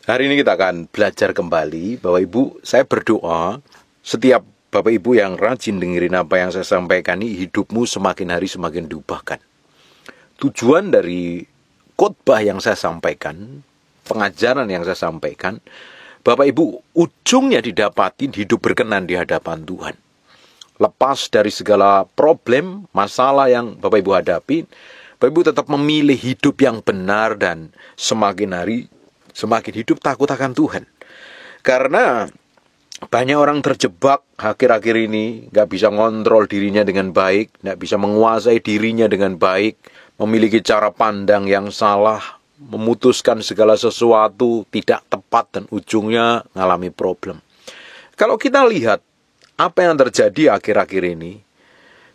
Hari ini kita akan belajar kembali. Bapak Ibu, saya berdoa setiap Bapak Ibu yang rajin dengerin apa yang saya sampaikan ini, hidupmu semakin hari semakin diubahkan. Tujuan dari khotbah yang saya sampaikan, pengajaran yang saya sampaikan, Bapak Ibu, ujungnya didapatin hidup berkenan di hadapan Tuhan. Lepas dari segala problem, masalah yang Bapak Ibu hadapi, Bapak Ibu tetap memilih hidup yang benar dan semakin hari semakin hidup takut akan Tuhan. Karena banyak orang terjebak akhir-akhir ini, gak bisa ngontrol dirinya dengan baik, gak bisa menguasai dirinya dengan baik, memiliki cara pandang yang salah, memutuskan segala sesuatu tidak tepat dan ujungnya ngalami problem. Kalau kita lihat apa yang terjadi akhir-akhir ini,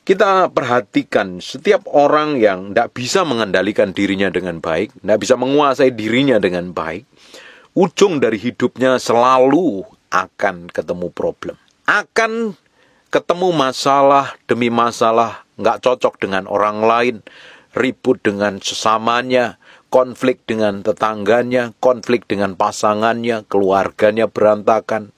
kita perhatikan setiap orang yang tidak bisa mengendalikan dirinya dengan baik, tidak bisa menguasai dirinya dengan baik, ujung dari hidupnya selalu akan ketemu problem. Akan ketemu masalah demi masalah, nggak cocok dengan orang lain, ribut dengan sesamanya, konflik dengan tetangganya, konflik dengan pasangannya, keluarganya berantakan,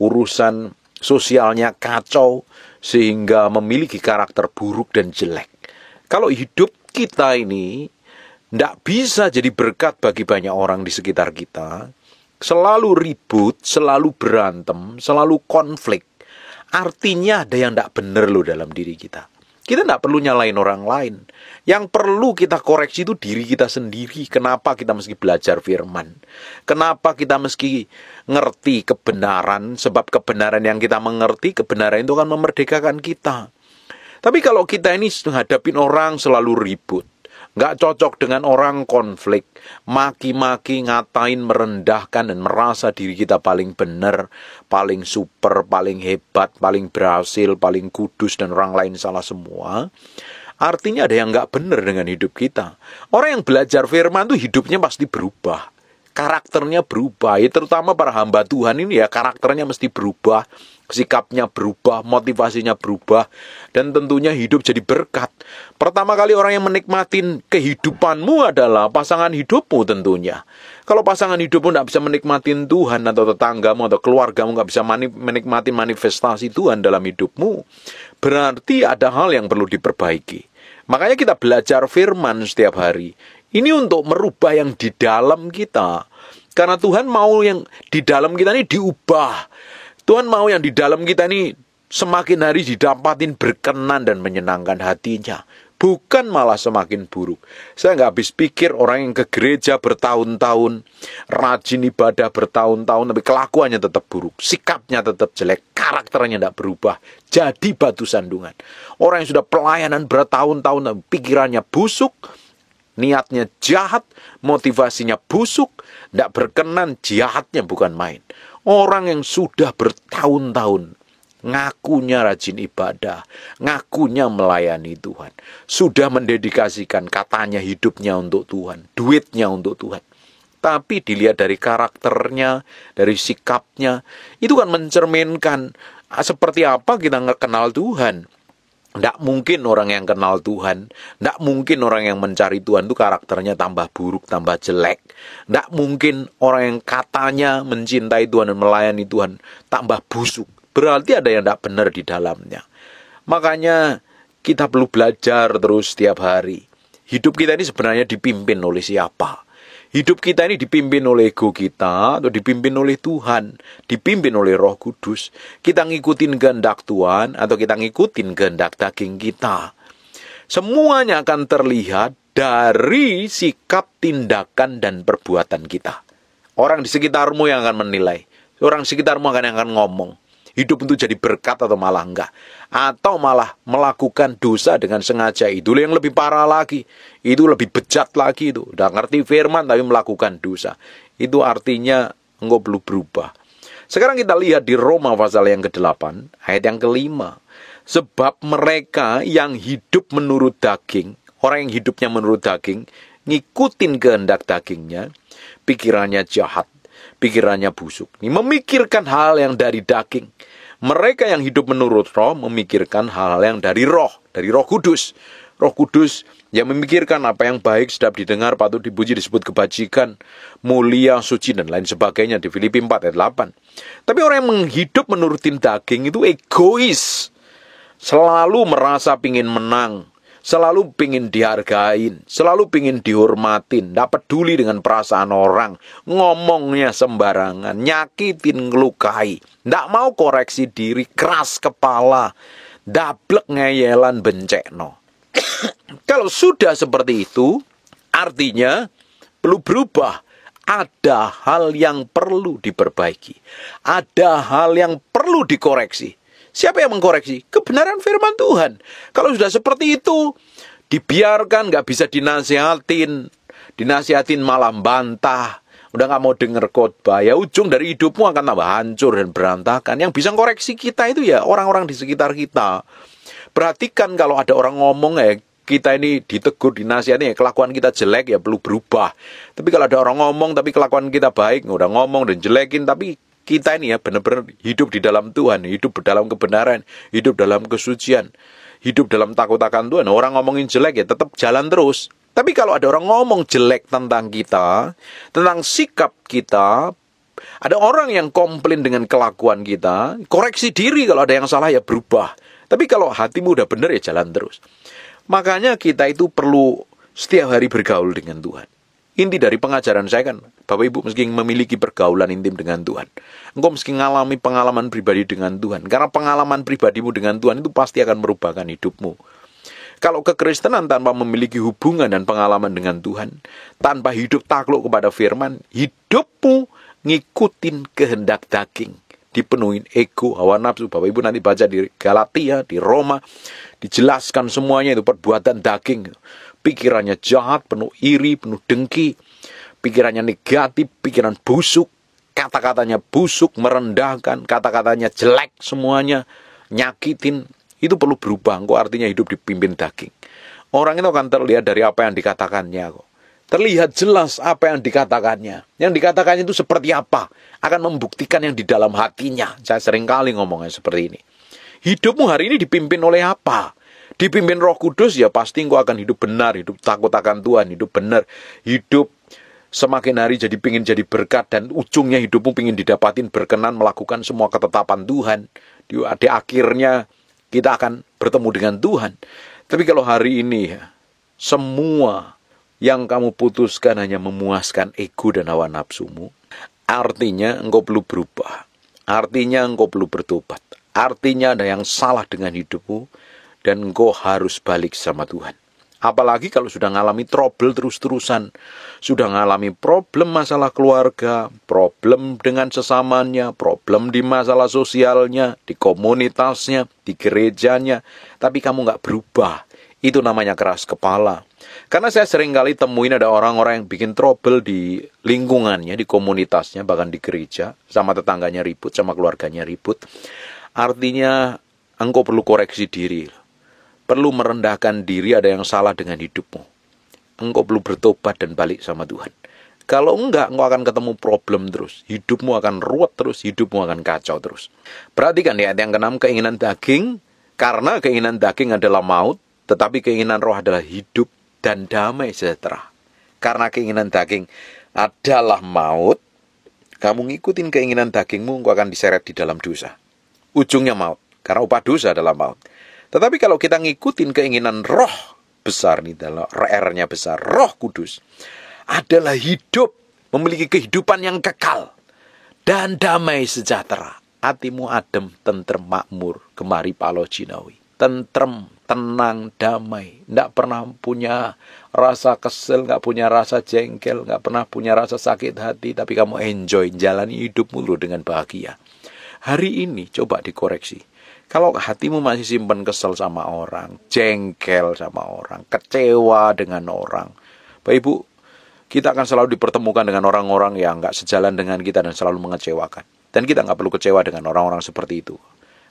urusan sosialnya kacau, sehingga memiliki karakter buruk dan jelek. Kalau hidup kita ini tidak bisa jadi berkat bagi banyak orang di sekitar kita, selalu ribut, selalu berantem, selalu konflik, artinya ada yang tidak benar loh dalam diri kita. Kita tidak perlu nyalain orang lain. Yang perlu kita koreksi itu diri kita sendiri. Kenapa kita mesti belajar firman? Kenapa kita mesti ngerti kebenaran? Sebab kebenaran yang kita mengerti, kebenaran itu akan memerdekakan kita. Tapi kalau kita ini menghadapin orang selalu ribut, nggak cocok dengan orang konflik, maki-maki, ngatain, merendahkan, dan merasa diri kita paling benar, paling super, paling hebat, paling berhasil, paling kudus, dan orang lain salah semua, artinya ada yang nggak benar dengan hidup kita. Orang yang belajar firman itu hidupnya pasti berubah. Karakternya berubah. Ya, terutama para hamba Tuhan ini ya karakternya mesti berubah. Sikapnya berubah, motivasinya berubah. Dan tentunya hidup jadi berkat. Pertama kali orang yang menikmatin kehidupanmu adalah pasangan hidupmu tentunya. Kalau pasangan hidupmu tidak bisa menikmatin Tuhan atau tetanggamu atau keluargamu tidak bisa menikmati manifestasi Tuhan dalam hidupmu, berarti ada hal yang perlu diperbaiki. Makanya kita belajar firman setiap hari. Ini untuk merubah yang di dalam kita. Karena Tuhan mau yang di dalam kita ini diubah. Tuhan mau yang di dalam kita ini semakin hari didapatin berkenan dan menyenangkan hatinya. Bukan malah semakin buruk. Saya nggak habis pikir orang yang ke gereja bertahun-tahun, rajin ibadah bertahun-tahun, tapi kelakuannya tetap buruk. Sikapnya tetap jelek, karakternya tidak berubah. Jadi batu sandungan. Orang yang sudah pelayanan bertahun-tahun, pikirannya busuk, niatnya jahat, motivasinya busuk, tidak berkenan, jahatnya bukan main. Orang yang sudah bertahun-tahun, ngakunya rajin ibadah, ngakunya melayani Tuhan, sudah mendedikasikan katanya hidupnya untuk Tuhan, duitnya untuk Tuhan. Tapi dilihat dari karakternya, dari sikapnya, itu kan mencerminkan seperti apa kita kenal Tuhan. Tidak mungkin orang yang kenal Tuhan, tidak mungkin orang yang mencari Tuhan itu karakternya tambah buruk, tambah jelek. Tidak mungkin orang yang katanya mencintai Tuhan dan melayani Tuhan tambah busuk. Berarti ada yang tidak benar di dalamnya. Makanya kita perlu belajar terus setiap hari. Hidup kita ini sebenarnya dipimpin oleh siapa? Hidup kita ini dipimpin oleh ego kita atau dipimpin oleh Tuhan, dipimpin oleh Roh Kudus. Kita ngikutin kehendak Tuhan atau kita ngikutin kehendak daging kita. Semuanya akan terlihat dari sikap, tindakan, dan perbuatan kita. Orang di sekitarmu yang akan menilai. Orang di sekitarmu akan ngomong. Hidup itu jadi berkat atau malah enggak. Atau malah melakukan dosa dengan sengaja. Itu yang lebih parah lagi. Itu lebih bejat lagi itu. Udah ngerti firman tapi melakukan dosa. Itu artinya engkau perlu berubah. Sekarang kita lihat di Roma pasal yang ke-8, ayat yang ke-5. Sebab mereka yang hidup menurut daging, orang yang hidupnya menurut daging, ngikutin kehendak dagingnya, pikirannya jahat, pikirannya busuk. Ini memikirkan hal yang dari daging. Mereka yang hidup menurut roh memikirkan hal-hal yang dari roh Kudus. Roh Kudus yang memikirkan apa yang baik, sedap didengar, patut dipuji, disebut kebajikan, mulia, suci, dan lain sebagainya di Filipi 4 ayat 8. Tapi orang yang menghidup menurutin daging itu egois, selalu merasa pingin menang, selalu pingin dihargain, selalu pingin dihormatin, tidak peduli dengan perasaan orang, ngomongnya sembarangan, nyakitin, ngelukai, tidak mau koreksi diri, keras kepala, dablek ngeyelan bencekno. Kalau sudah seperti itu, artinya perlu berubah. Ada hal yang perlu diperbaiki. Ada hal yang perlu dikoreksi. Siapa yang mengkoreksi? Kebenaran firman Tuhan. Kalau sudah seperti itu, dibiarkan, nggak bisa dinasihatin malah bantah. Udah nggak mau denger khotbah, ya ujung dari hidupmu akan tambah hancur dan berantakan. Yang bisa koreksi kita itu ya orang-orang di sekitar kita. Perhatikan kalau ada orang ngomong kita ini ditegur, dinasihati, kelakuan kita jelek ya perlu berubah. Tapi kalau ada orang ngomong tapi kelakuan kita baik, udah ngomong dan jelekin, tapi kita ini ya benar-benar hidup di dalam Tuhan, hidup dalam kebenaran, hidup dalam kesucian, hidup dalam takut akan Tuhan. Orang ngomongin jelek ya tetap jalan terus. Tapi kalau ada orang ngomong jelek tentang kita, tentang sikap kita, ada orang yang komplain dengan kelakuan kita, koreksi diri, kalau ada yang salah ya berubah. Tapi kalau hatimu udah benar ya jalan terus. Makanya kita itu perlu setiap hari bergaul dengan Tuhan. Inti dari pengajaran saya kan, Bapak Ibu mesti memiliki pergaulan intim dengan Tuhan. Engkau mesti mengalami pengalaman pribadi dengan Tuhan. Karena pengalaman pribadimu dengan Tuhan itu pasti akan merubahkan hidupmu. Kalau kekristenan tanpa memiliki hubungan dan pengalaman dengan Tuhan, tanpa hidup takluk kepada firman, hidupmu ngikutin kehendak daging. Dipenuhin ego, hawa nafsu. Bapak Ibu nanti baca di Galatia, di Roma, dijelaskan semuanya itu perbuatan daging. Pikirannya jahat, penuh iri, penuh dengki. Pikirannya negatif, pikiran busuk. Kata-katanya busuk, merendahkan. Kata-katanya jelek semuanya. Nyakitin. Itu perlu berubah. Kok artinya hidup dipimpin daging. Orang itu akan terlihat dari apa yang dikatakannya kok. Terlihat jelas apa yang dikatakannya. Yang dikatakannya itu seperti apa. Akan membuktikan yang di dalam hatinya. Saya sering kali ngomongnya seperti ini. Hidupmu hari ini dipimpin oleh apa? Dipimpin Roh Kudus ya pasti engkau akan hidup benar. Hidup takut akan Tuhan. Hidup benar. Hidup semakin hari jadi pingin jadi berkat. Dan ujungnya hidupmu pingin didapatin berkenan melakukan semua ketetapan Tuhan. Di akhirnya kita akan bertemu dengan Tuhan. Tapi kalau hari ini semua yang kamu putuskan hanya memuaskan ego dan hawa nafsumu, artinya engkau perlu berubah. Artinya engkau perlu bertobat. Artinya ada yang salah dengan hidupmu dan engkau harus balik sama Tuhan. Apalagi kalau sudah ngalami trouble terus-terusan, sudah ngalami problem masalah keluarga, problem dengan sesamanya, problem di masalah sosialnya, di komunitasnya, di gerejanya, tapi kamu nggak berubah. Itu namanya keras kepala. Karena saya sering kali temuin ada orang-orang yang bikin trouble di lingkungannya, di komunitasnya, bahkan di gereja, sama tetangganya ribut, sama keluarganya ribut. Artinya engkau perlu koreksi diri. Perlu merendahkan diri, ada yang salah dengan hidupmu. Engkau perlu bertobat dan balik sama Tuhan. Kalau enggak, engkau akan ketemu problem terus. Hidupmu akan ruwet terus, hidupmu akan kacau terus. Perhatikan ya, yang keenam, keinginan daging. Karena keinginan daging adalah maut, tetapi keinginan roh adalah hidup dan damai sejahtera. Karena keinginan daging adalah maut, kamu ngikutin keinginan dagingmu, engkau akan diseret di dalam dosa. Ujungnya maut, karena upah dosa adalah maut. Tetapi kalau kita ngikutin keinginan roh besar, nih dalam R-nya besar, Roh Kudus, adalah hidup, memiliki kehidupan yang kekal dan damai sejahtera. Hatimu adem, tentrem, makmur, kemari palo jinawi. Tentrem, tenang, damai. Tidak pernah punya rasa kesel, tidak punya rasa jengkel, tidak pernah punya rasa sakit hati, tapi kamu enjoy, jalani hidupmu loh dengan bahagia. Hari ini coba dikoreksi. Kalau hatimu masih simpan kesel sama orang, jengkel sama orang, kecewa dengan orang, Bapak Ibu, kita akan selalu dipertemukan dengan orang-orang yang nggak sejalan dengan kita dan selalu mengecewakan. Dan kita nggak perlu kecewa dengan orang-orang seperti itu.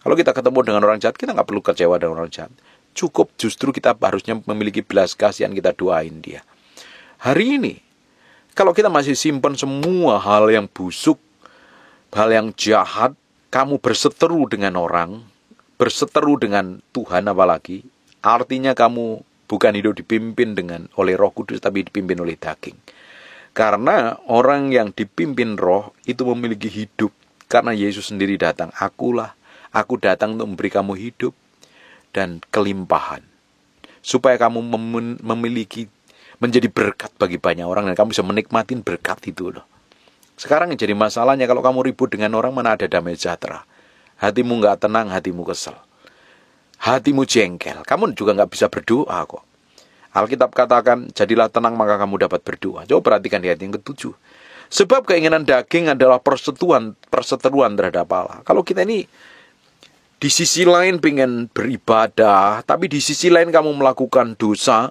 Kalau kita ketemu dengan orang jahat, kita nggak perlu kecewa dengan orang jahat. Cukup justru kita harusnya memiliki belas kasihan, kita doain dia. Hari ini, kalau kita masih simpan semua hal yang busuk, hal yang jahat, kamu berseteru dengan orang, berseteru dengan Tuhan apalagi, artinya kamu Bukan hidup dipimpin oleh Roh Kudus, tapi dipimpin oleh daging. Karena orang yang dipimpin Roh itu memiliki hidup. Karena Yesus sendiri datang, aku datang untuk memberi kamu hidup dan kelimpahan. Supaya kamu menjadi berkat bagi banyak orang dan kamu bisa menikmatin berkat itu loh. Sekarang yang jadi masalahnya, kalau kamu ribut dengan orang, mana ada damai sejahtera. Hatimu gak tenang, hatimu kesel. Hatimu jengkel, kamu juga gak bisa berdoa kok. Alkitab katakan, jadilah tenang maka kamu dapat berdoa. Coba perhatikan di ayat yang ke-7. Sebab keinginan daging adalah perseteruan terhadap Allah. Kalau kita ini di sisi lain pengen beribadah, tapi di sisi lain kamu melakukan dosa,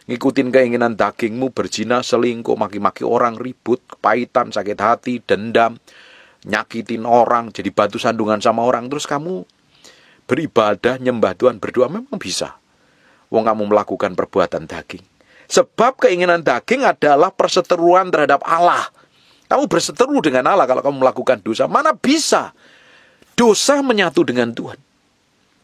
ngikutin keinginan dagingmu, berzina, selingkuh, maki-maki orang, ribut, kepahitan, sakit hati, dendam, nyakitin orang, jadi batu sandungan sama orang, terus kamu beribadah, nyembah Tuhan, berdoa, memang bisa. Wong kamu melakukan perbuatan daging. Sebab keinginan daging adalah perseteruan terhadap Allah. Kamu berseteru dengan Allah kalau kamu melakukan dosa. Mana bisa dosa menyatu dengan Tuhan.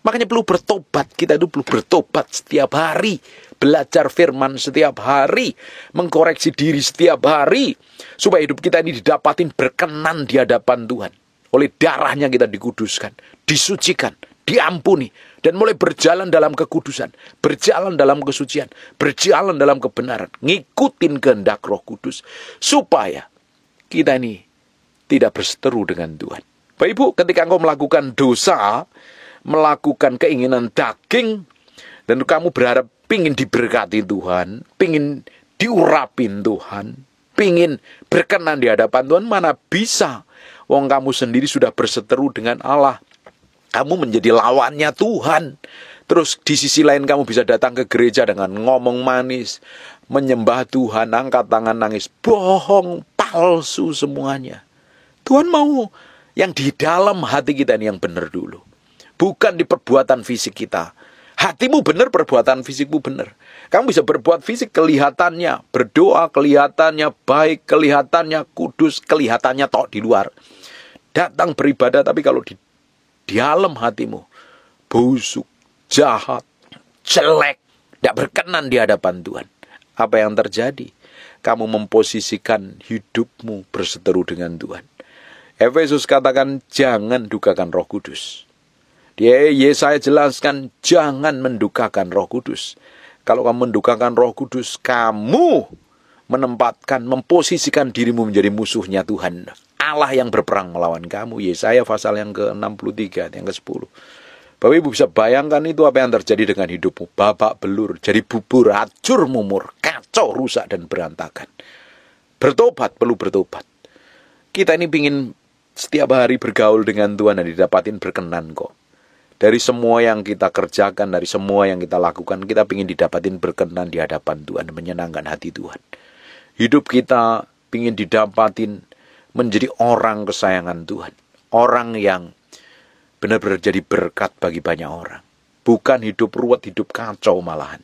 Makanya perlu bertobat. Kita itu perlu bertobat setiap hari. Belajar firman setiap hari. Mengkoreksi diri setiap hari. Supaya hidup kita ini didapatin berkenan di hadapan Tuhan. Oleh darahnya kita dikuduskan, disucikan, diampuni. Dan mulai berjalan dalam kekudusan, berjalan dalam kesucian, berjalan dalam kebenaran. Ngikutin kehendak Roh Kudus. Supaya kita ini tidak berseteru dengan Tuhan. Bapak Ibu, ketika engkau melakukan dosa, melakukan keinginan daging, dan kamu berharap pingin diberkati Tuhan, pingin diurapin Tuhan, pingin berkenan di hadapan Tuhan, mana bisa. Wong kamu sendiri sudah berseteru dengan Allah. Kamu menjadi lawannya Tuhan. Terus di sisi lain kamu bisa datang ke gereja dengan ngomong manis, menyembah Tuhan, angkat tangan nangis. Bohong, palsu semuanya. Tuhan mau yang di dalam hati kita ini yang benar dulu. Bukan di perbuatan fisik kita. Hatimu benar, perbuatan fisikmu benar. Kamu bisa berbuat fisik, kelihatannya berdoa, kelihatannya baik, kelihatannya kudus, kelihatannya tok di luar. Datang beribadah, tapi kalau di dalam hatimu busuk, jahat, jelek, tidak berkenan di hadapan Tuhan. Apa yang terjadi? Kamu memposisikan hidupmu berseteru dengan Tuhan. Efesus katakan jangan dukakan Roh Kudus. Dia Yesaya jelaskan jangan mendukakan Roh Kudus. Kalau kamu mendukakan Roh Kudus, kamu memposisikan dirimu menjadi musuhnya Tuhan. Allah yang berperang melawan kamu. Yesaya pasal yang ke-63, yang ke-10. Bapak Ibu bisa bayangkan itu apa yang terjadi dengan hidupmu. Babak belur, jadi bubur, hancur mumur, kacau, rusak dan berantakan. Bertobat, perlu bertobat. Kita ini pingin setiap hari bergaul dengan Tuhan dan didapatin berkenan kok. Dari semua yang kita kerjakan, dari semua yang kita lakukan, kita pingin didapatin berkenan di hadapan Tuhan, menyenangkan hati Tuhan. Hidup kita pingin didapatin menjadi orang kesayangan Tuhan. Orang yang benar-benar jadi berkat bagi banyak orang. Bukan hidup ruwet, hidup kacau malahan.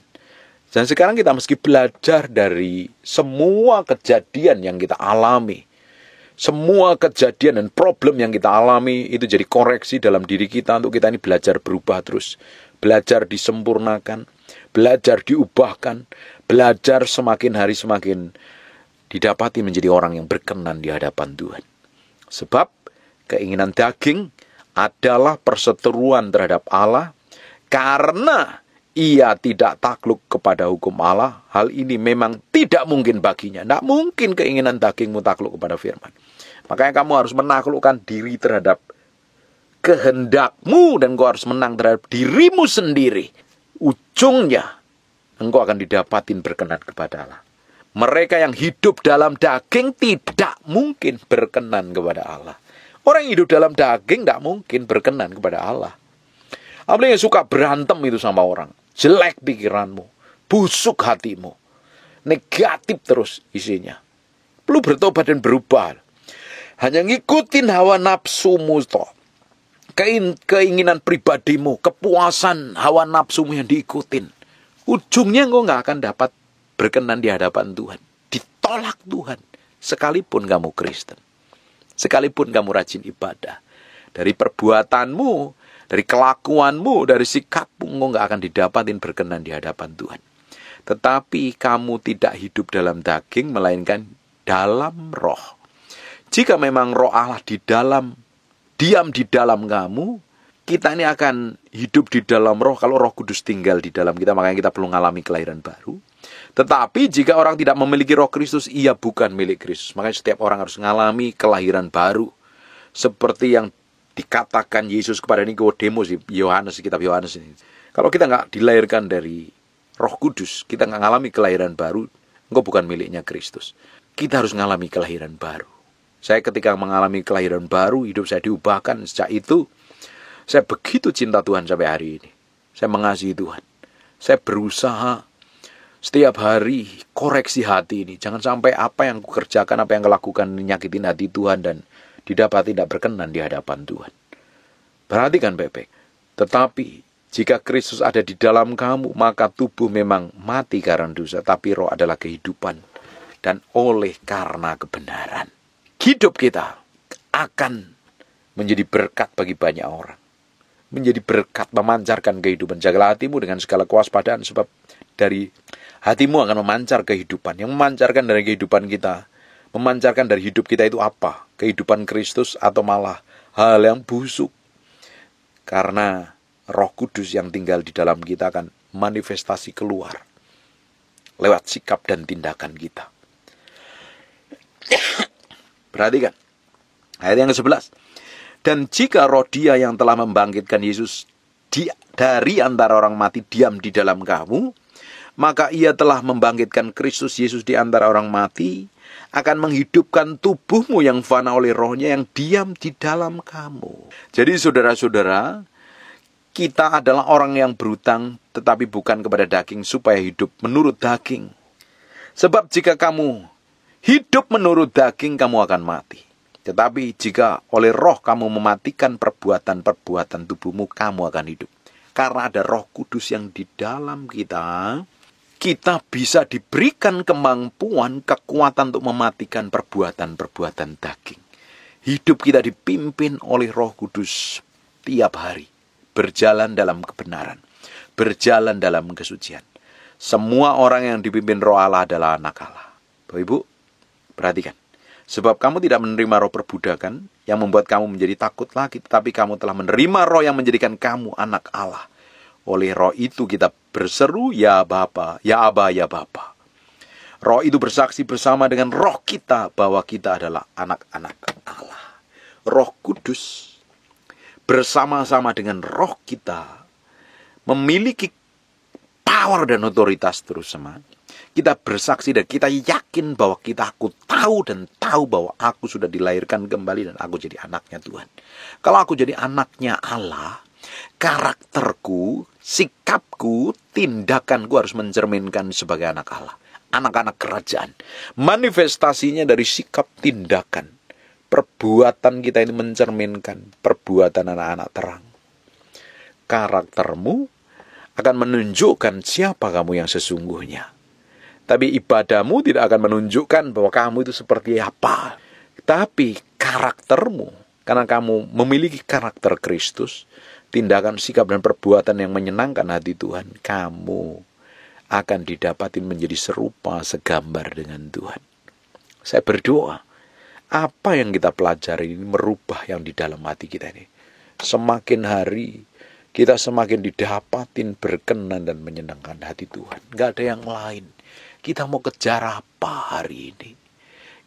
Dan sekarang kita mesti belajar dari semua kejadian yang kita alami. Semua kejadian dan problem yang kita alami itu jadi koreksi dalam diri kita untuk kita ini belajar berubah terus. Belajar disempurnakan, belajar diubahkan, belajar semakin hari semakin didapati menjadi orang yang berkenan di hadapan Tuhan. Sebab keinginan daging adalah perseteruan terhadap Allah karena ia tidak takluk kepada hukum Allah. Hal ini memang tidak mungkin baginya. Tidak mungkin keinginan dagingmu takluk kepada firman. Makanya kamu harus menaklukkan diri terhadap kehendakmu dan kau harus menang terhadap dirimu sendiri. Ujungnya engkau akan didapatin berkenan kepada Allah. Mereka yang hidup dalam daging tidak mungkin berkenan kepada Allah. Orang yang hidup dalam daging tidak mungkin berkenan kepada Allah. Apalagi yang suka berantem itu sama orang. Jelek pikiranmu, busuk hatimu, negatif terus isinya. Perlu bertobat dan berubah. Hanya ngikutin hawa nafsumu toh. Keinginan pribadimu, kepuasan hawa nafsumu yang diikutin. Ujungnya engkau gak akan dapat berkenan di hadapan Tuhan. Ditolak Tuhan. Sekalipun kamu Kristen. Sekalipun kamu rajin ibadah. Dari perbuatanmu, dari kelakuanmu, dari sikapmu, engkau gak akan didapatin berkenan di hadapan Tuhan. Tetapi kamu tidak hidup dalam daging, melainkan dalam roh. Jika memang roh Allah diam di dalam kamu, kita ini akan hidup di dalam roh kalau Roh Kudus tinggal di dalam kita. Makanya kita perlu mengalami kelahiran baru. Tetapi jika orang tidak memiliki Roh Kristus, ia bukan milik Kristus. Makanya setiap orang harus mengalami kelahiran baru. Seperti yang dikatakan Yesus kepada Nikodemus di kitab Yohanes ini. Kalau kita nggak dilahirkan dari Roh Kudus, kita nggak mengalami kelahiran baru, engkau bukan miliknya Kristus. Kita harus mengalami kelahiran baru. Saya ketika mengalami kelahiran baru, hidup saya diubahkan. Sejak itu saya begitu cinta Tuhan sampai hari ini. Saya mengasihi Tuhan. Saya berusaha setiap hari koreksi hati ini. Jangan sampai apa yang kukerjakan, apa yang kulakukan menyakitin hati Tuhan dan didapati tidak berkenan di hadapan Tuhan. Perhatikan baik-baik. Tetapi jika Kristus ada di dalam kamu, maka tubuh memang mati karena dosa, tapi roh adalah kehidupan dan oleh karena kebenaran. Hidup kita akan menjadi berkat bagi banyak orang. Menjadi berkat, memancarkan kehidupan. Jagalah hatimu dengan segala kewaspadaan, sebab dari hatimu akan memancar kehidupan. Yang memancarkan dari kehidupan kita, memancarkan dari hidup kita itu apa? Kehidupan Kristus atau malah hal yang busuk? Karena Roh Kudus yang tinggal di dalam kita akan manifestasi keluar lewat sikap dan tindakan kita. Perhatikan ayat yang ke-11. Dan jika roh Dia yang telah membangkitkan Yesus dari antara orang mati diam di dalam kamu, maka Ia telah membangkitkan Kristus Yesus di antara orang mati, akan menghidupkan tubuhmu yang fana oleh rohnya yang diam di dalam kamu. Jadi saudara-saudara, kita adalah orang yang berhutang, tetapi bukan kepada daging, supaya hidup menurut daging. Sebab jika kamu hidup menurut daging, kamu akan mati. Tetapi jika oleh roh kamu mematikan perbuatan-perbuatan tubuhmu, kamu akan hidup. Karena ada Roh Kudus yang di dalam kita, kita bisa diberikan kemampuan, kekuatan untuk mematikan perbuatan-perbuatan daging. Hidup kita dipimpin oleh Roh Kudus tiap hari. Berjalan dalam kebenaran. Berjalan dalam kesucian. Semua orang yang dipimpin Roh Allah adalah anak Allah. Bapak Ibu, perhatikan. Sebab kamu tidak menerima roh perbudakan yang membuat kamu menjadi takut lagi, tetapi kamu telah menerima roh yang menjadikan kamu anak Allah. Oleh roh itu kita berseru, ya Bapa, ya Aba, ya Bapa. Roh itu bersaksi bersama dengan roh kita bahwa kita adalah anak-anak Allah. Roh Kudus bersama-sama dengan roh kita memiliki power dan otoritas terus sama. Kita bersaksi dan kita yakin bahwa aku tahu bahwa aku sudah dilahirkan kembali dan aku jadi anaknya Tuhan. Kalau aku jadi anaknya Allah, karakterku, sikapku, tindakanku harus mencerminkan sebagai anak Allah. Anak-anak kerajaan. Manifestasinya dari sikap tindakan. Perbuatan kita ini mencerminkan perbuatan anak-anak terang. Karaktermu akan menunjukkan siapa kamu yang sesungguhnya. Tapi ibadahmu tidak akan menunjukkan bahwa kamu itu seperti apa. Tapi karaktermu, karena kamu memiliki karakter Kristus, tindakan, sikap, dan perbuatan yang menyenangkan hati Tuhan, kamu akan didapati menjadi serupa, segambar dengan Tuhan. Saya berdoa, apa yang kita pelajari ini merubah yang di dalam hati kita ini. Semakin hari, kita semakin didapatin berkenan dan menyenangkan hati Tuhan. Gak ada yang lain. Kita mau kejar apa hari ini?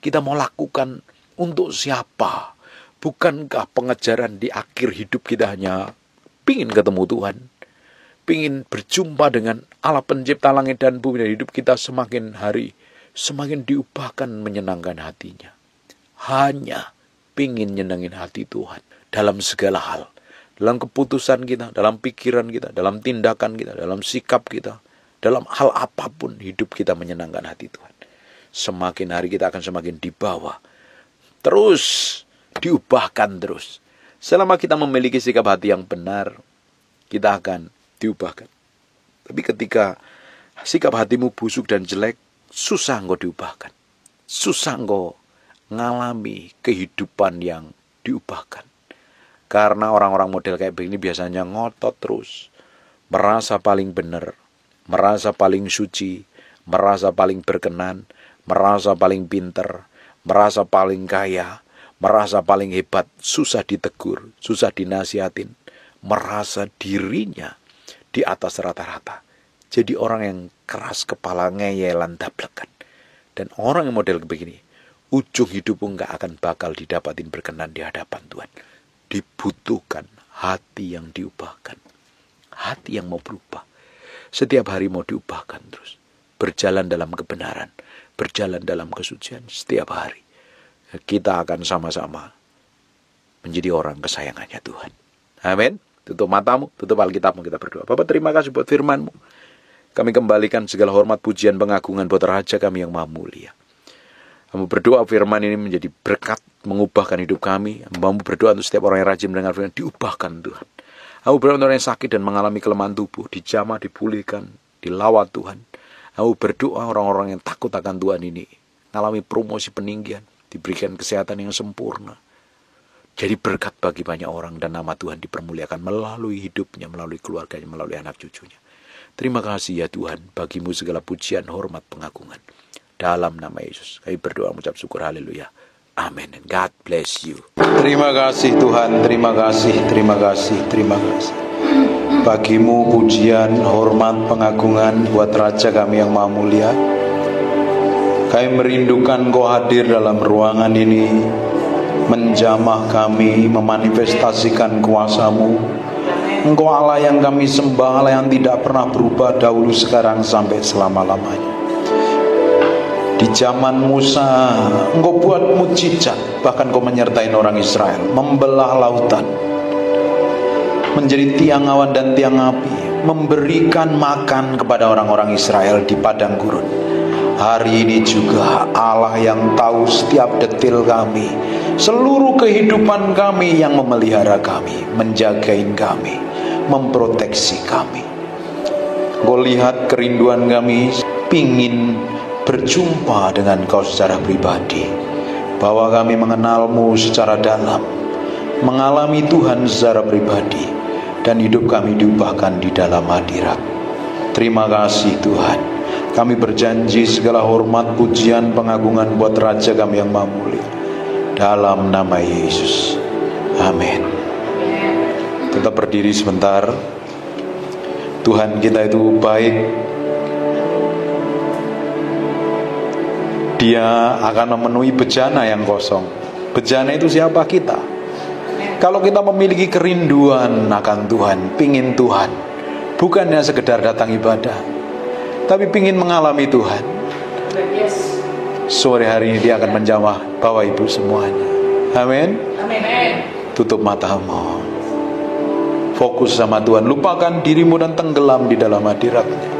Kita mau lakukan untuk siapa? Bukankah pengejaran di akhir hidup kita hanya pingin ketemu Tuhan? Pingin berjumpa dengan Allah pencipta langit dan bumi, dan hidup kita semakin hari semakin diubahkan menyenangkan hatinya. Hanya pingin nyenangin hati Tuhan dalam segala hal. Dalam keputusan kita, dalam pikiran kita, dalam tindakan kita, dalam sikap kita. Dalam hal apapun hidup kita menyenangkan hati Tuhan. Semakin hari kita akan semakin dibawa. Terus diubahkan terus. Selama kita memiliki sikap hati yang benar, kita akan diubahkan. Tapi ketika sikap hatimu busuk dan jelek, susah engkau diubahkan. Susah engkau ngalami kehidupan yang diubahkan. Karena orang-orang model kayak begini biasanya ngotot terus. Merasa paling benar. Merasa paling suci, merasa paling berkenan, merasa paling pinter, merasa paling kaya, merasa paling hebat, susah ditegur, susah dinasihatin, merasa dirinya di atas rata-rata. Jadi orang yang keras kepala, ngeyelan, dablekan. Dan orang yang model begini, ujung hidupmu nggak akan bakal didapatin berkenan di hadapan Tuhan. Dibutuhkan hati yang diubahkan, hati yang mau berubah. Setiap hari mau diubahkan terus, berjalan dalam kebenaran, berjalan dalam kesucian setiap hari. Kita akan sama-sama menjadi orang kesayangannya Tuhan. Amin. Tutup matamu, tutup Alkitabmu, kita berdoa. Bapak, terima kasih buat firman-Mu. Kami kembalikan segala hormat, pujian, pengagungan buat Raja kami yang maha mulia. Kami berdoa firman ini menjadi berkat, mengubahkan hidup kami. Kami berdoa untuk setiap orang yang rajin mendengar firman, diubahkan Tuhan. Kami berdoa untuk orang yang sakit dan mengalami kelemahan tubuh, dijamah, dipulihkan, dilawat Tuhan. Kami berdoa orang-orang yang takut akan Tuhan ini, mengalami promosi peninggian, diberikan kesehatan yang sempurna. Jadi berkat bagi banyak orang dan nama Tuhan dipermuliakan melalui hidupnya, melalui keluarganya, melalui anak cucunya. Terima kasih ya Tuhan, bagimu segala pujian, hormat, pengagungan. Dalam nama Yesus, kami berdoa mengucap syukur, haleluya. Amin. And God bless you. Terima kasih Tuhan, terima kasih, terima kasih, terima kasih. Bagimu pujian, hormat, pengagungan buat Raja kami yang maha mulia. Kami merindukan Kau hadir dalam ruangan ini, menjamah kami, memanifestasikan kuasa-Mu. Engkau Allah yang kami sembah, Allah yang tidak pernah berubah dahulu, sekarang, sampai selama-lamanya. Di zaman Musa, Engkau buat mukjizat, bahkan Engkau menyertai orang Israel, membelah lautan, menjadi tiang awan dan tiang api, memberikan makan kepada orang-orang Israel di padang gurun. Hari ini juga Allah yang tahu setiap detil kami, seluruh kehidupan kami, yang memelihara kami, menjagain kami, memproteksi kami. Kau lihat kerinduan kami, pingin berjumpa dengan Kau secara pribadi, bahwa kami mengenal-Mu secara dalam, mengalami Tuhan secara pribadi, dan hidup kami diubahkan di dalam hadirat. Terima kasih Tuhan. Kami berjanji segala hormat, pujian, pengagungan buat Raja kami yang maha mulia, dalam nama Yesus. Amin. Tetap berdiri sebentar. Tuhan kita itu baik. Dia akan memenuhi bejana yang kosong. Bejana itu siapa? Kita. Kalau kita memiliki kerinduan akan Tuhan, pingin Tuhan, bukannya sekedar datang ibadah, tapi pingin mengalami Tuhan, sore hari ini dia akan menjamah Bapak Ibu semuanya. Amin. Tutup matamu, fokus sama Tuhan, lupakan dirimu dan tenggelam di dalam hadirat-Nya.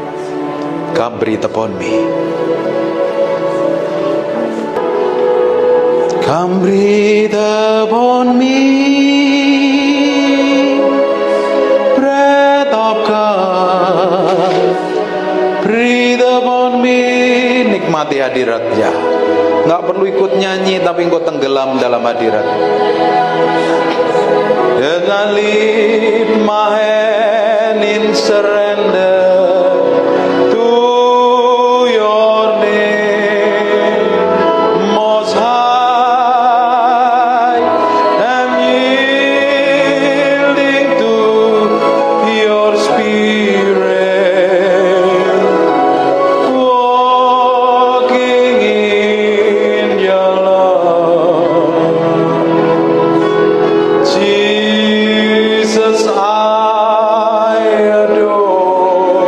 Come breathe upon me. Come breathe upon me, breath of God, breathe upon me. Nikmati hadirat-Nya. Nggak perlu ikut nyanyi, tapi engkau tenggelam dalam hadirat. As I lift my hand in surrender to Your name, Most High, I'm yielding to Your Spirit, walking in Your love. Jesus, I adore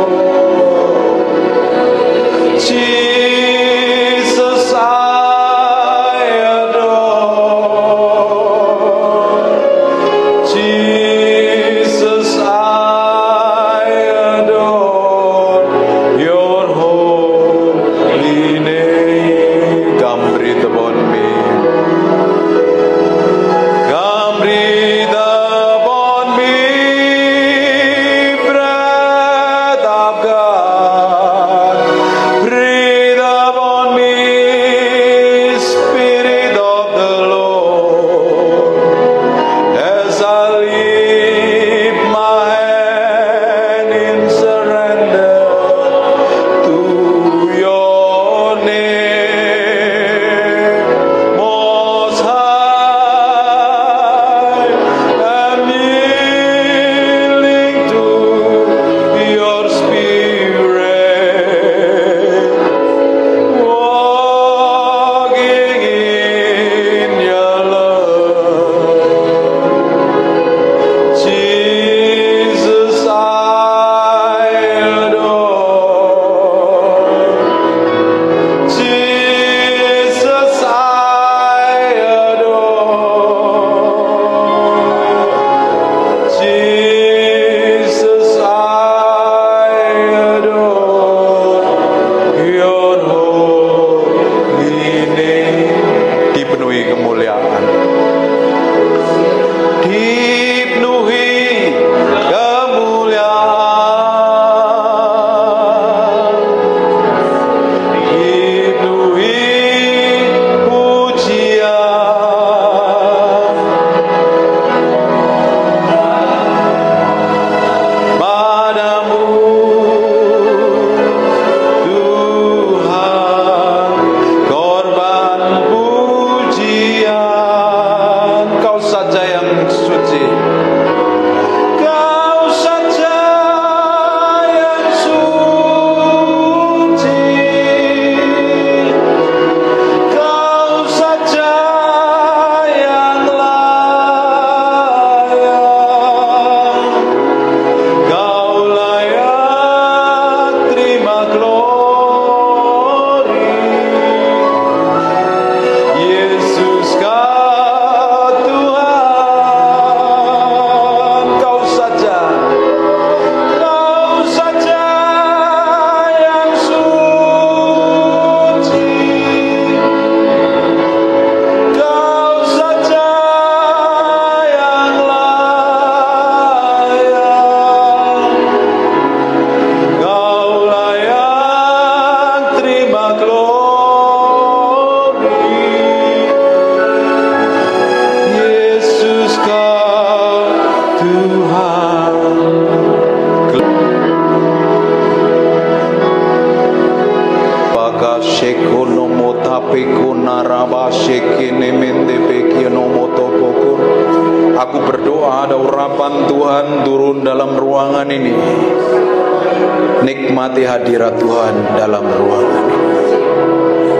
berdoa ada urapan Tuhan turun dalam ruangan ini. Nikmati hadirat Tuhan dalam ruangan ini.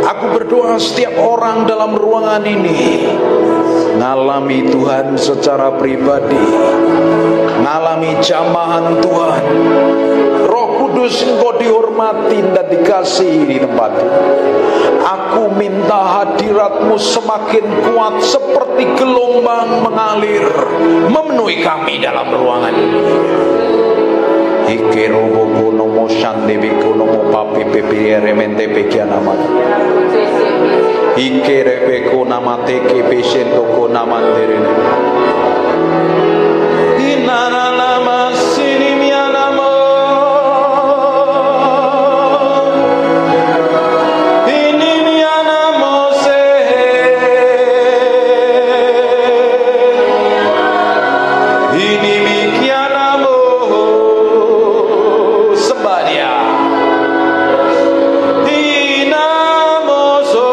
Aku berdoa setiap orang dalam ruangan ini ngalami Tuhan secara pribadi, ngalami jamahan Tuhan. Roh Kudus, Engkau dihormati dan dikasihi di tempat ini. Aku minta hadirat-Mu semakin kuat seperti gelombang mengalir memenuhi kami dalam ruangan ini. Ikerobo nomo shande biko nomo papi pepe remente pekiana mata. Ikerebe ko namate ke peshento ko namandere. Inana nama sini miana mo. Ini miana mo se. Ini mikiana mo. Sembadia. Dinamoso.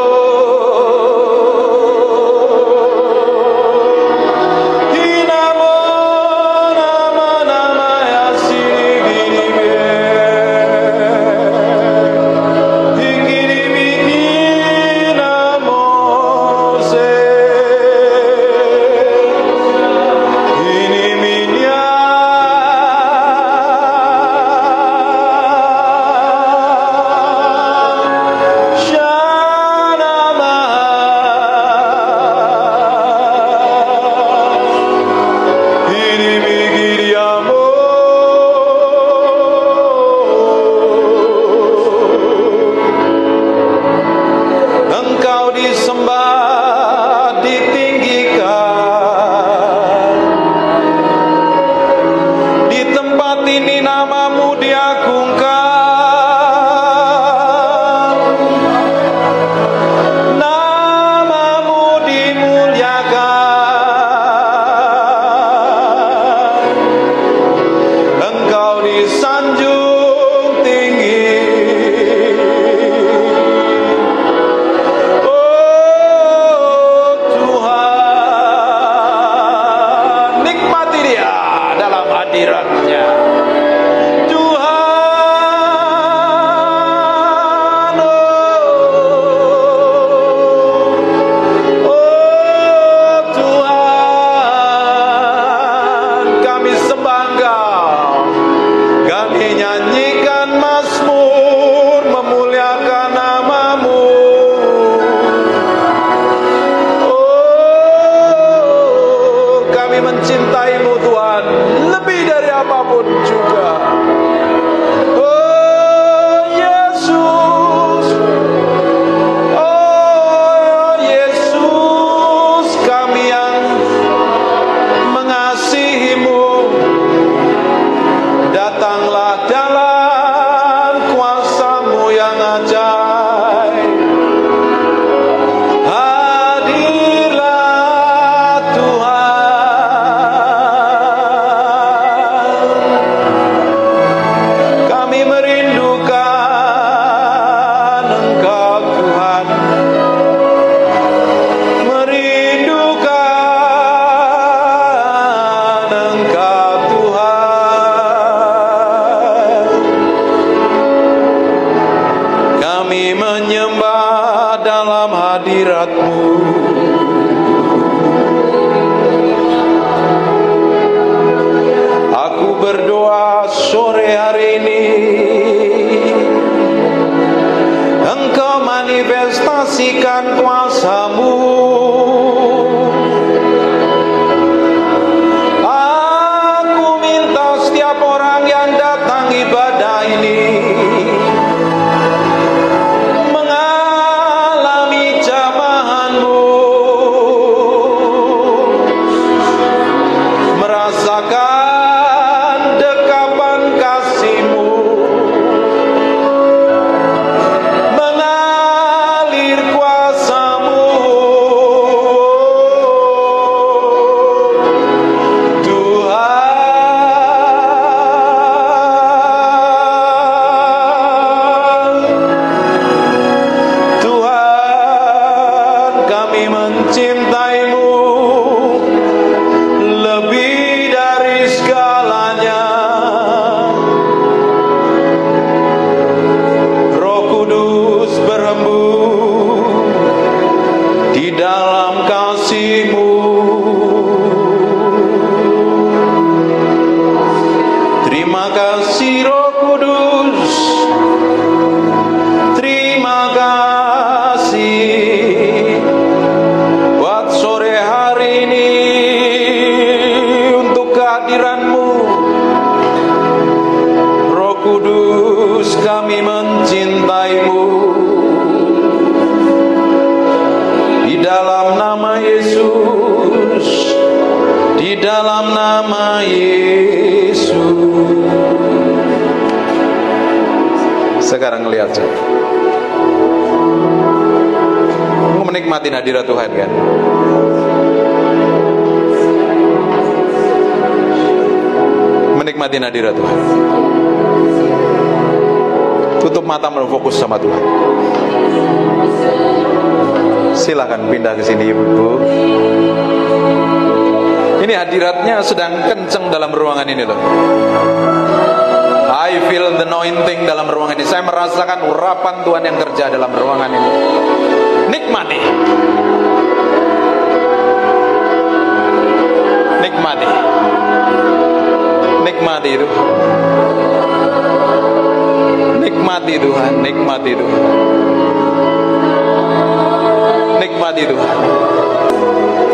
dalam nama Yesus. Sekarang lihat saja, menikmati hadirat Tuhan kan? Menikmati hadirat Tuhan. Tutup mata, fokus sama Tuhan. Silakan pindah ke sini ibu-ibu. Ini hadiratnya sedang kenceng dalam ruangan ini loh. I feel the anointing dalam ruangan ini. Saya merasakan urapan Tuhan yang kerja dalam ruangan ini. Nikmati. Nikmati. Nikmati itu. Nikmati Tuhan, nikmati Tuhan. Nikmati Tuhan.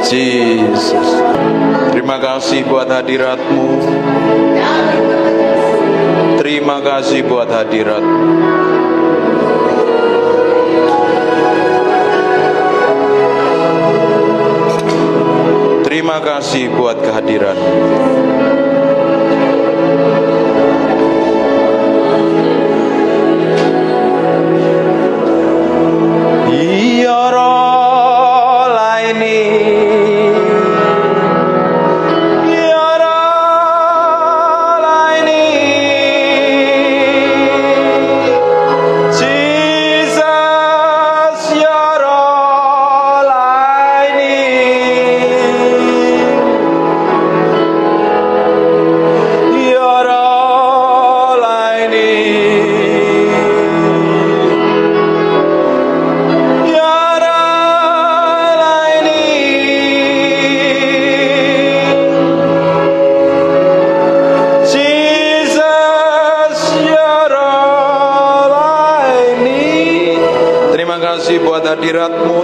Jesus. Terima kasih buat hadirat-Mu. Terima kasih buat hadirat-Mu. Terima kasih buat kehadiran-Mu.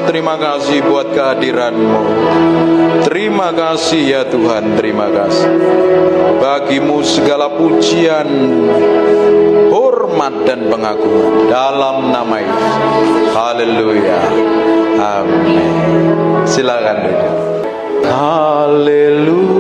Terima kasih buat kehadiran-Mu. Terima kasih ya Tuhan, terima kasih. Bagimu segala pujian, hormat dan pengagungan dalam nama Yesus. Haleluya. Amin. Silakan duduk. Haleluya.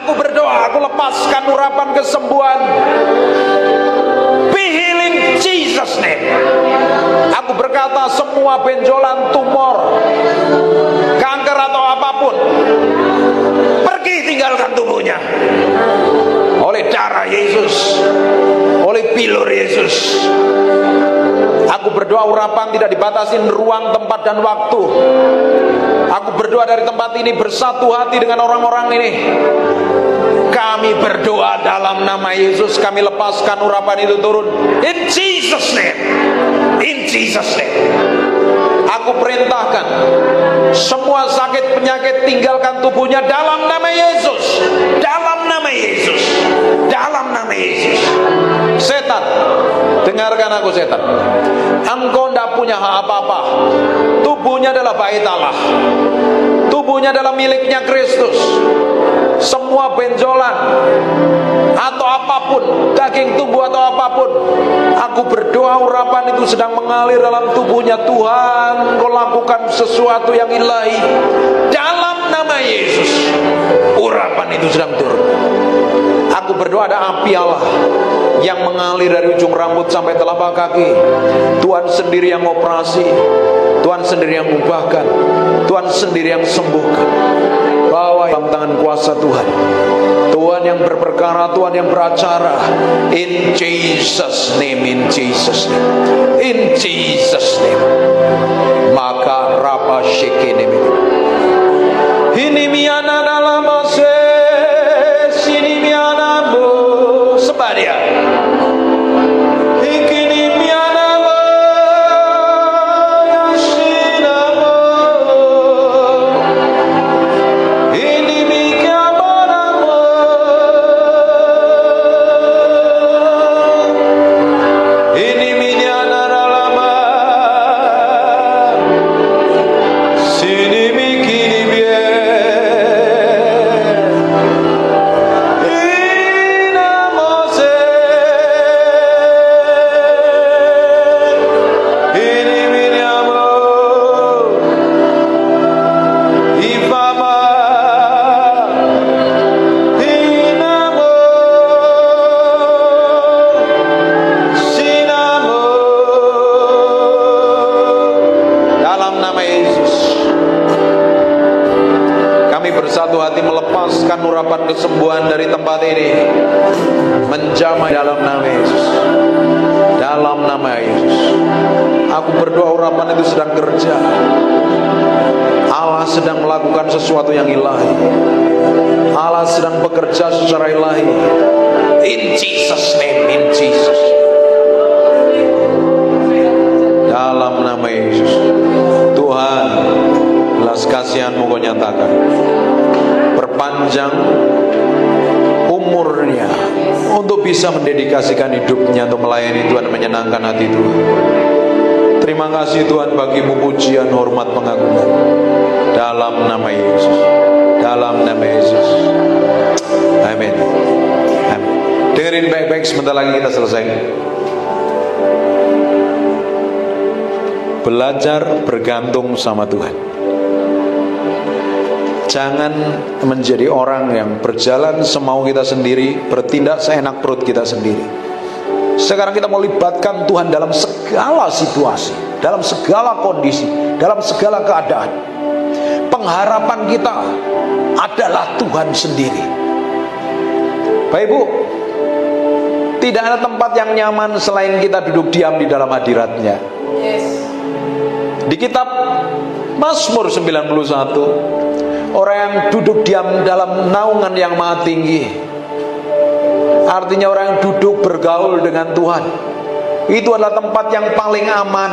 Aku berdoa, aku lepaskan urapan kesembuhan. Be healing Jesus name. Aku berkata semua benjolan, tumor, kanker atau apapun, pergi tinggalkan tubuhnya. Oleh darah Yesus, oleh pilur Yesus. Aku berdoa urapan tidak dibatasi ruang, tempat, dan waktu. Aku berdoa dari tempat ini bersatu hati dengan orang-orang ini. Kami berdoa dalam nama Yesus, kami lepaskan urapan itu turun. In Jesus name. In Jesus name. Aku perintahkan semua sakit penyakit tinggalkan tubuhnya dalam nama Yesus. Dalam nama Yesus. Dalam nama Yesus. Setan, dengarkan aku setan. Engkau tidak punya hak apa-apa. Tubuhnya adalah bait Allah. Tubuhnya adalah miliknya Kristus. Semua benjolan atau apapun, daging tubuh atau apapun, aku berdoa urapan itu sedang mengalir dalam tubuhnya. Tuhan, Kau lakukan sesuatu yang ilahi dalam nama Yesus. Urapan itu sedang turun. Aku berdoa ada api Allah yang mengalir dari ujung rambut sampai telapak kaki. Tuhan sendiri yang operasi, Tuhan sendiri yang ubahkan, Tuhan sendiri yang sembuhkan. Bawa dalam tangan kuasa Tuhan. Tuhan Tuhan yang berperkara, Tuhan yang beracara. In Jesus name, in Jesus name, in Jesus name. Maka rapa shekene ini miana dalam sini miana bu sebadia. Kesembuhan dari tempat ini menjamah dalam nama Yesus. Dalam nama Yesus. Aku berdoa urapan itu sedang kerja. Allah sedang melakukan sesuatu yang ilahi. Allah sedang bekerja secara ilahi. In Jesus name, in Jesus. Dalam nama Yesus. Tuhan, belas kasihan-Mu Kau nyatakan. Perpanjang umurnya untuk bisa mendedikasikan hidupnya untuk melayani Tuhan, menyenangkan hati Tuhan. Terima kasih Tuhan, bagimu pujian, hormat, pengagungan dalam nama Yesus, dalam nama Yesus. Amin. Amin. Dengerin baik-baik, sebentar lagi kita selesai. Belajar bergantung sama Tuhan. Jangan menjadi orang yang berjalan semau kita sendiri, bertindak seenak perut kita sendiri. Sekarang kita mau libatkan Tuhan dalam segala situasi, dalam segala kondisi, dalam segala keadaan. Pengharapan kita adalah Tuhan sendiri. Bapak Ibu, tidak ada tempat yang nyaman selain kita duduk diam di dalam hadirat-Nya. Di kitab Mazmur 91, orang yang duduk diam dalam naungan yang maha tinggi, artinya orang yang duduk bergaul dengan Tuhan, itu adalah tempat yang paling aman.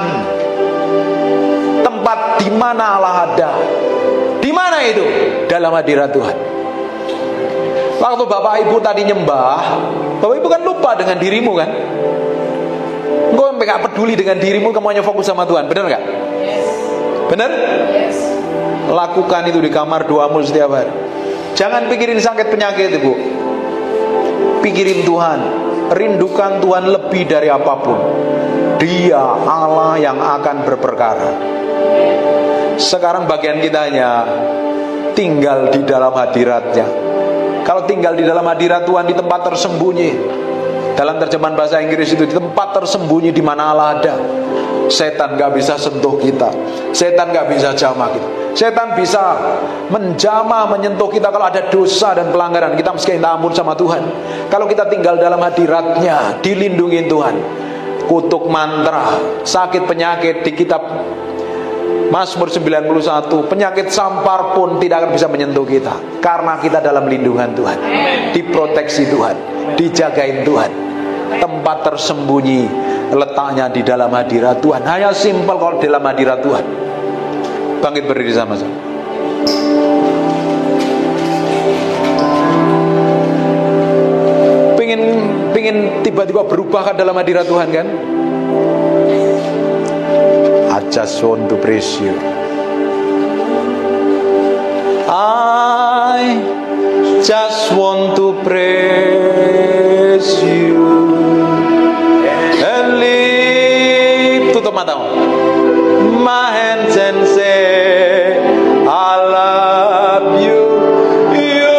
Tempat di mana Allah ada. Di mana itu? Dalam hadirat Tuhan. Waktu Bapak Ibu tadi nyembah, Bapak Ibu kan lupa dengan dirimu kan? Engkau sampai gak peduli dengan dirimu, kamu hanya fokus sama Tuhan. Benar gak? Benar? Lakukan itu di kamar doamu setiap hari. Jangan pikirin sakit penyakit Ibu. Pikirin Tuhan. Rindukan Tuhan lebih dari apapun. Dia Allah yang akan berperkara. Sekarang bagian kita hanya tinggal di dalam hadirat-Nya. Kalau tinggal di dalam hadirat Tuhan, di tempat tersembunyi. Dalam terjemahan bahasa Inggris itu, di tempat tersembunyi di mana Allah ada, setan gak bisa sentuh kita. Setan gak bisa jamah kita. Setan bisa menjamah, menyentuh kita kalau ada dosa dan pelanggaran. Kita mesti minta ampun sama Tuhan. Kalau kita tinggal dalam hadirat-Nya, dilindungi Tuhan. Kutuk mantra, sakit penyakit di kitab Mazmur 91, penyakit sampar pun tidak akan bisa menyentuh kita, karena kita dalam lindungan Tuhan, diproteksi Tuhan, dijagain Tuhan. Tempat tersembunyi letaknya di dalam hadirat Tuhan. Hanya simpel kalau di dalam hadirat Tuhan. Bangkit berdiri sama-sama. Pengen tiba-tiba berubah kan dalam hadirat Tuhan kan? I just want to praise you. I just want to praise you. And lift, tutup matamu. My hands and say, I love you. You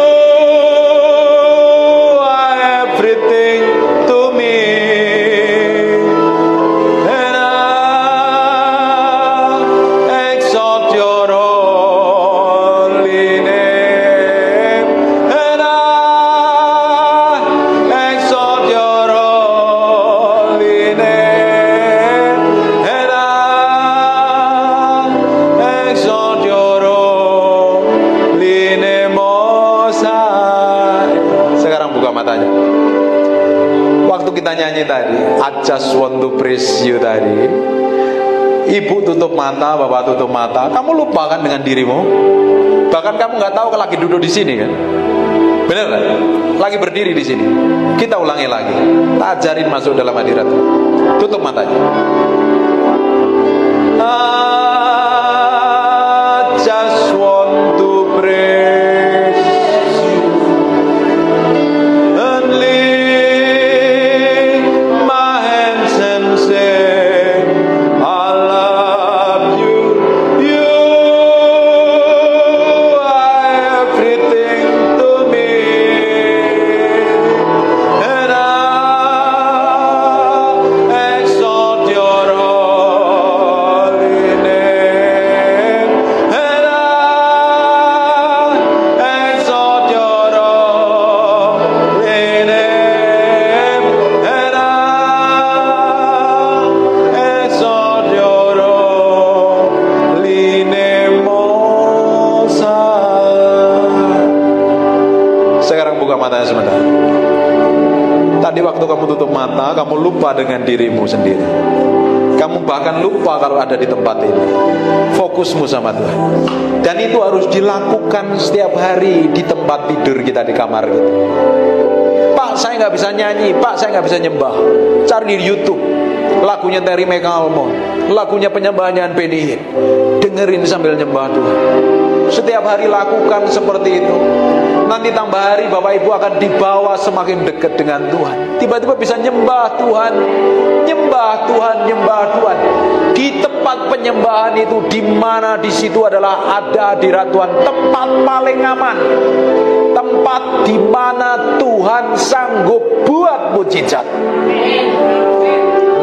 are everything to me. And I exalt your holy name. And I I just want to praise you tadi. Ibu tutup mata, bapak tutup mata. Kamu lupa kan dengan dirimu? Bahkan kamu nggak tahu kalau lagi duduk di sini kan? Bener kan? Lagi berdiri di sini. Kita ulangi lagi. Tak ajarin masuk dalam hadirat. Tutup matanya. I just want to praise you and lift my hands and say I love you. You are everything to me, and I exalt your holy name, and I exalt your holy name, and I exalt your holy name, Most High. Sekarang buka matanya sebentar. Tadi waktu kamu tutup mata, kamu lupa dengan dirimu sendiri. Kamu bahkan lupa kalau ada di tempat ini. Fokusmu sama Tuhan. Dan itu harus dilakukan setiap hari di tempat tidur kita, di kamar kita. Pak, saya nggak bisa nyanyi. Pak, saya nggak bisa nyembah. Cari di YouTube lagunya Terry McAlmont, lagunya penyembahan Benny Hinn. Dengerin sambil nyembah Tuhan. Setiap hari lakukan seperti itu. Nanti tambah hari Bapak Ibu akan dibawa semakin dekat dengan Tuhan. Tiba-tiba bisa nyembah Tuhan, nyembah Tuhan, nyembah Tuhan. Di tempat penyembahan itu, di mana di situ adalah ada hadirat Tuhan, tempat paling aman, tempat di mana Tuhan sanggup buat mujizat.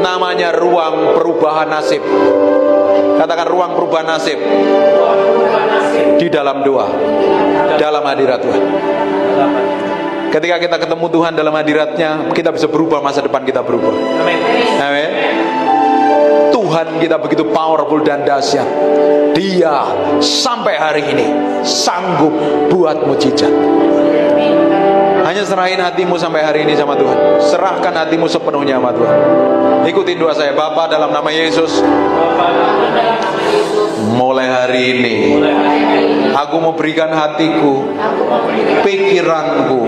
Namanya ruang perubahan nasib. Katakan ruang perubahan nasib. Di dalam doa, dalam hadirat Tuhan. Ketika kita ketemu Tuhan dalam hadiratnya, kita bisa berubah, masa depan kita berubah. Amin. Tuhan kita begitu powerful dan dahsyat. Dia sampai hari ini sanggup buat mujizat. Hanya serahin hatimu sampai hari ini sama Tuhan. Serahkan hatimu sepenuhnya sama Tuhan. Ikutin doa saya. Bapa, dalam nama Yesus, mulai hari ini aku mau berikan hatiku, pikiranku,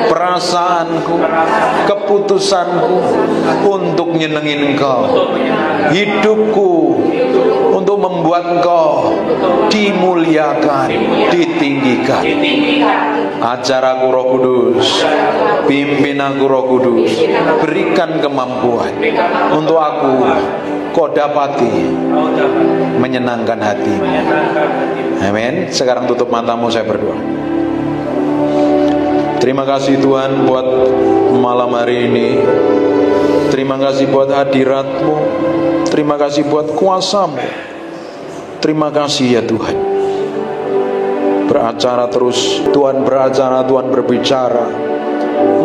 perasaanku, keputusanku untuk nyenengin Engkau. Hidupku untuk membuat Engkau dimuliakan, ditinggikan. Ajar aku Roh Kudus, pimpin aku Roh Kudus, berikan kemampuan untuk aku kau dapati menyenangkan hatimu. Amin. Sekarang tutup matamu, saya berdoa. Terima kasih Tuhan buat malam hari ini. Terima kasih buat hadirat-Mu. Terima kasih buat kuasa-Mu. Terima kasih ya Tuhan. Beracara terus, Tuhan beracara, Tuhan berbicara.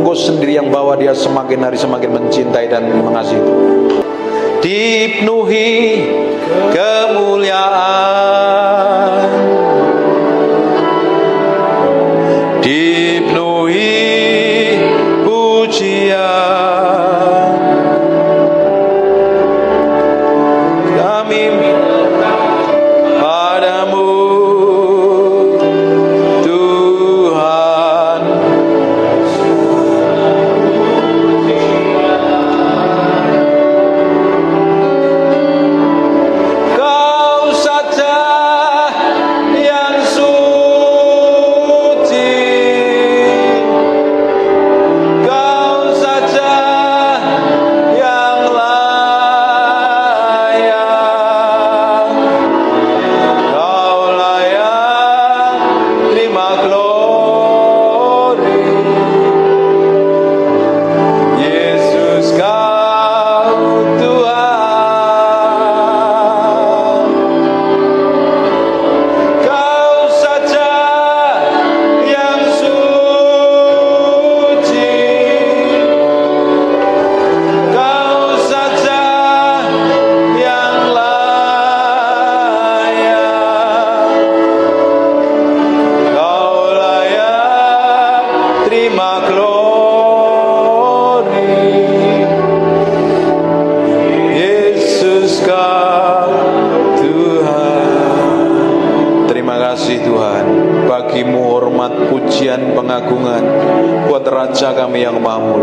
Engkau sendiri yang bawa dia semakin hari semakin mencintai dan mengasihi. Dipenuhi kemuliaan, dipenuhi pujian. Kami padamu Tuhan. agungan buat Raja kami yang makmur.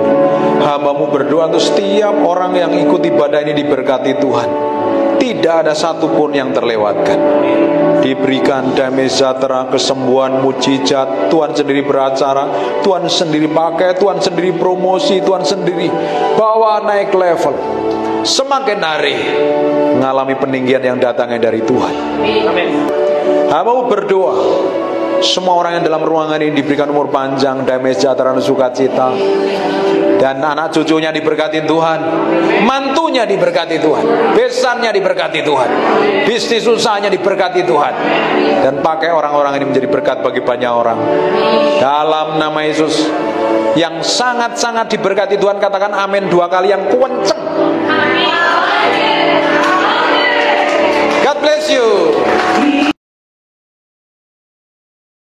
Hamba-Mu berdoa untuk setiap orang yang ikut ibadah ini diberkati Tuhan. Tidak ada satupun yang terlewatkan. Diberikan damai sejahtera, kesembuhan, mujizat. Tuhan sendiri beracara, Tuhan sendiri pakai, Tuhan sendiri promosi, Tuhan sendiri bawa naik level. Semakin hari mengalami peninggian yang datangnya dari Tuhan. Hamba-Mu berdoa, semua orang yang dalam ruangan ini diberikan umur panjang, damai sejahtera dan sukacita. Dan anak cucunya diberkati Tuhan, mantunya diberkati Tuhan, besannya diberkati Tuhan, bisnis usahanya diberkati Tuhan. Dan pakai orang-orang ini menjadi berkat bagi banyak orang. Dalam nama Yesus, yang sangat-sangat diberkati Tuhan, katakan amin 2 kali yang kenceng. God bless you.